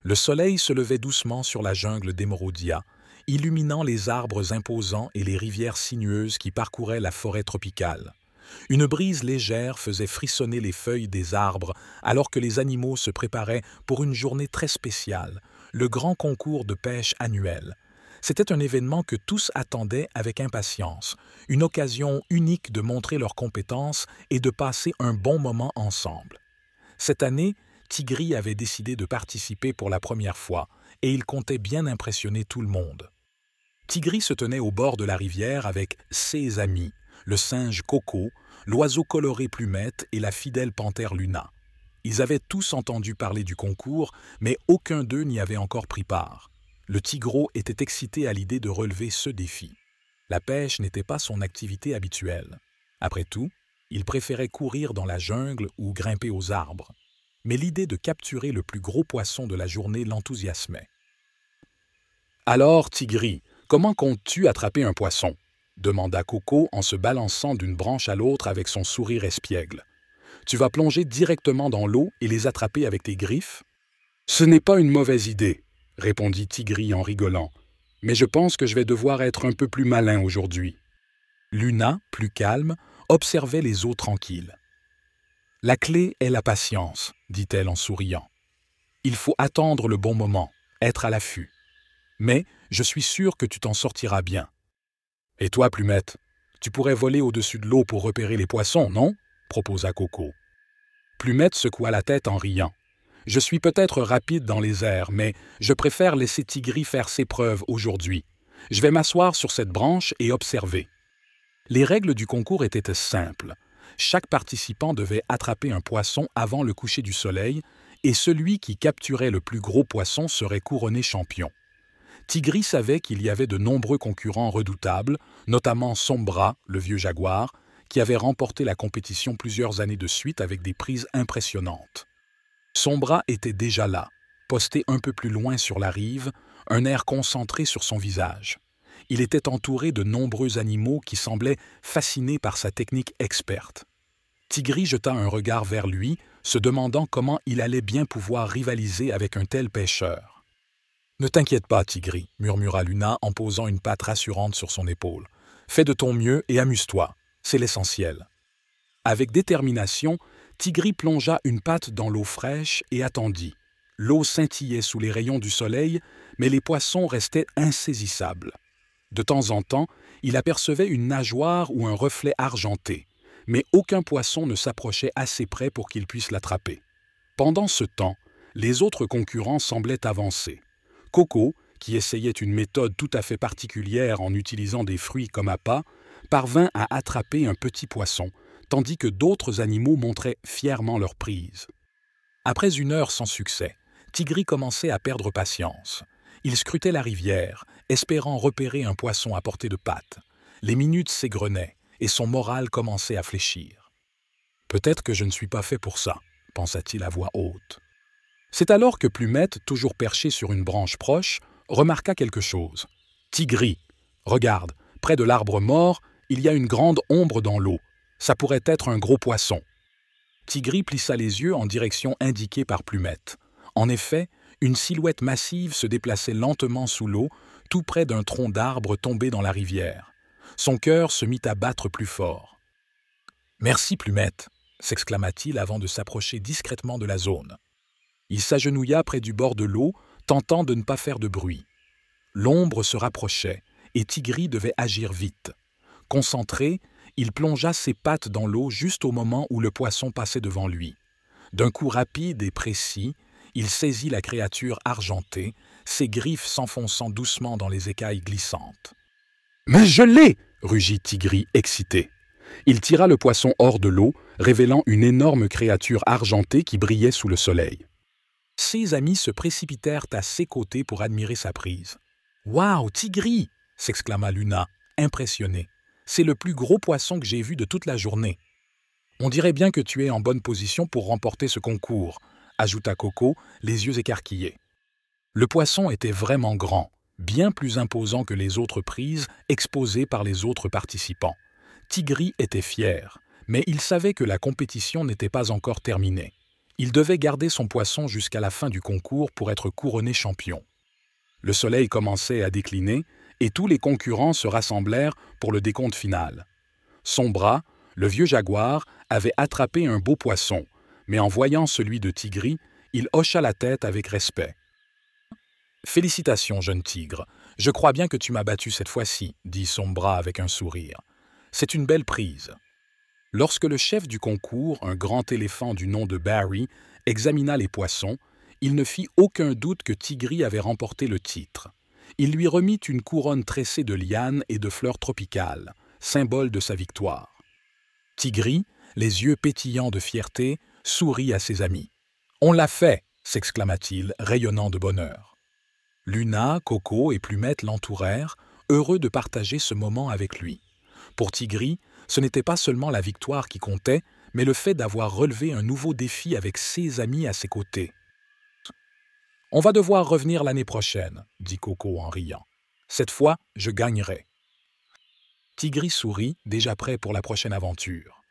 Le soleil se levait doucement sur la jungle d'Émeraudia, illuminant les arbres imposants et les rivières sinueuses qui parcouraient la forêt tropicale. Une brise légère faisait frissonner les feuilles des arbres alors que les animaux se préparaient pour une journée très spéciale, le grand concours de pêche annuel. C'était un événement que tous attendaient avec impatience, une occasion unique de montrer leurs compétences et de passer un bon moment ensemble. Cette année, Tigri avait décidé de participer pour la première fois et il comptait bien impressionner tout le monde. Tigri se tenait au bord de la rivière avec ses amis, le singe Coco, l'oiseau coloré Plumette et la fidèle panthère Luna. Ils avaient tous entendu parler du concours, mais aucun d'eux n'y avait encore pris part. Le tigreau était excité à l'idée de relever ce défi. La pêche n'était pas son activité habituelle. Après tout, il préférait courir dans la jungle ou grimper aux arbres. Mais l'idée de capturer le plus gros poisson de la journée l'enthousiasmait. « Alors, Tigri, comment comptes-tu attraper un poisson ?» demanda Coco en se balançant d'une branche à l'autre avec son sourire espiègle. « Tu vas plonger directement dans l'eau et les attraper avec tes griffes ?»« Ce n'est pas une mauvaise idée, » répondit Tigri en rigolant. « Mais je pense que je vais devoir être un peu plus malin aujourd'hui. » Luna, plus calme, observait les eaux tranquilles. « La clé est la patience, » dit-elle en souriant. « Il faut attendre le bon moment, être à l'affût. Mais je suis sûr que tu t'en sortiras bien. » « Et toi, Plumette, tu pourrais voler au-dessus de l'eau pour repérer les poissons, non ?» proposa Coco. Plumette secoua la tête en riant. « Je suis peut-être rapide dans les airs, mais je préfère laisser Tigri faire ses preuves aujourd'hui. Je vais m'asseoir sur cette branche et observer. » Les règles du concours étaient simples. Chaque participant devait attraper un poisson avant le coucher du soleil et celui qui capturait le plus gros poisson serait couronné champion. Tigri savait qu'il y avait de nombreux concurrents redoutables, notamment Sombra, le vieux jaguar, qui avait remporté la compétition plusieurs années de suite avec des prises impressionnantes. Sombra était déjà là, posté un peu plus loin sur la rive, un air concentré sur son visage. Il était entouré de nombreux animaux qui semblaient fascinés par sa technique experte. Tigri jeta un regard vers lui, se demandant comment il allait bien pouvoir rivaliser avec un tel pêcheur. « Ne t'inquiète pas, Tigri, » murmura Luna en posant une patte rassurante sur son épaule. « Fais de ton mieux et amuse-toi, c'est l'essentiel. » Avec détermination, Tigri plongea une patte dans l'eau fraîche et attendit. L'eau scintillait sous les rayons du soleil, mais les poissons restaient insaisissables. De temps en temps, il apercevait une nageoire ou un reflet argenté, mais aucun poisson ne s'approchait assez près pour qu'il puisse l'attraper. Pendant ce temps, les autres concurrents semblaient avancer. Coco, qui essayait une méthode tout à fait particulière en utilisant des fruits comme appât, parvint à attraper un petit poisson, tandis que d'autres animaux montraient fièrement leur prise. Après une heure sans succès, Tigri commençait à perdre patience. Il scrutait la rivière, espérant repérer un poisson à portée de patte. Les minutes s'égrenaient et son moral commençait à fléchir. « Peut-être que je ne suis pas fait pour ça, » pensa-t-il à voix haute. C'est alors que Plumette, toujours perché sur une branche proche, remarqua quelque chose. « Tigri, regarde, près de l'arbre mort, il y a une grande ombre dans l'eau. Ça pourrait être un gros poisson. » Tigri plissa les yeux en direction indiquée par Plumette. En effet, une silhouette massive se déplaçait lentement sous l'eau, tout près d'un tronc d'arbre tombé dans la rivière. Son cœur se mit à battre plus fort. « Merci, Plumette !» s'exclama-t-il avant de s'approcher discrètement de la zone. Il s'agenouilla près du bord de l'eau, tentant de ne pas faire de bruit. L'ombre se rapprochait, et Tigri devait agir vite. Concentré, il plongea ses pattes dans l'eau juste au moment où le poisson passait devant lui. D'un coup rapide et précis, il saisit la créature argentée, ses griffes s'enfonçant doucement dans les écailles glissantes. « Mais je l'ai !» rugit Tigri, excité. Il tira le poisson hors de l'eau, révélant une énorme créature argentée qui brillait sous le soleil. Ses amis se précipitèrent à ses côtés pour admirer sa prise. « Waouh, Tigri !» s'exclama Luna, impressionnée. « C'est le plus gros poisson que j'ai vu de toute la journée. »« On dirait bien que tu es en bonne position pour remporter ce concours », ajouta Coco, les yeux écarquillés. Le poisson était vraiment grand, bien plus imposant que les autres prises exposées par les autres participants. Tigri était fier, mais il savait que la compétition n'était pas encore terminée. Il devait garder son poisson jusqu'à la fin du concours pour être couronné champion. Le soleil commençait à décliner et tous les concurrents se rassemblèrent pour le décompte final. Son bras, le vieux jaguar, avait attrapé un beau poisson, mais en voyant celui de Tigri, il hocha la tête avec respect. « Félicitations, jeune tigre. Je crois bien que tu m'as battu cette fois-ci, » dit Sombra avec un sourire. « C'est une belle prise. » Lorsque le chef du concours, un grand éléphant du nom de Barry, examina les poissons, il ne fit aucun doute que Tigri avait remporté le titre. Il lui remit une couronne tressée de lianes et de fleurs tropicales, symbole de sa victoire. Tigri, les yeux pétillants de fierté, sourit à ses amis. « On l'a fait !» s'exclama-t-il, rayonnant de bonheur. Luna, Coco et Plumette l'entourèrent, heureux de partager ce moment avec lui. Pour Tigri, ce n'était pas seulement la victoire qui comptait, mais le fait d'avoir relevé un nouveau défi avec ses amis à ses côtés. « On va devoir revenir l'année prochaine, » dit Coco en riant. « Cette fois, je gagnerai. » Tigri sourit, déjà prêt pour la prochaine aventure.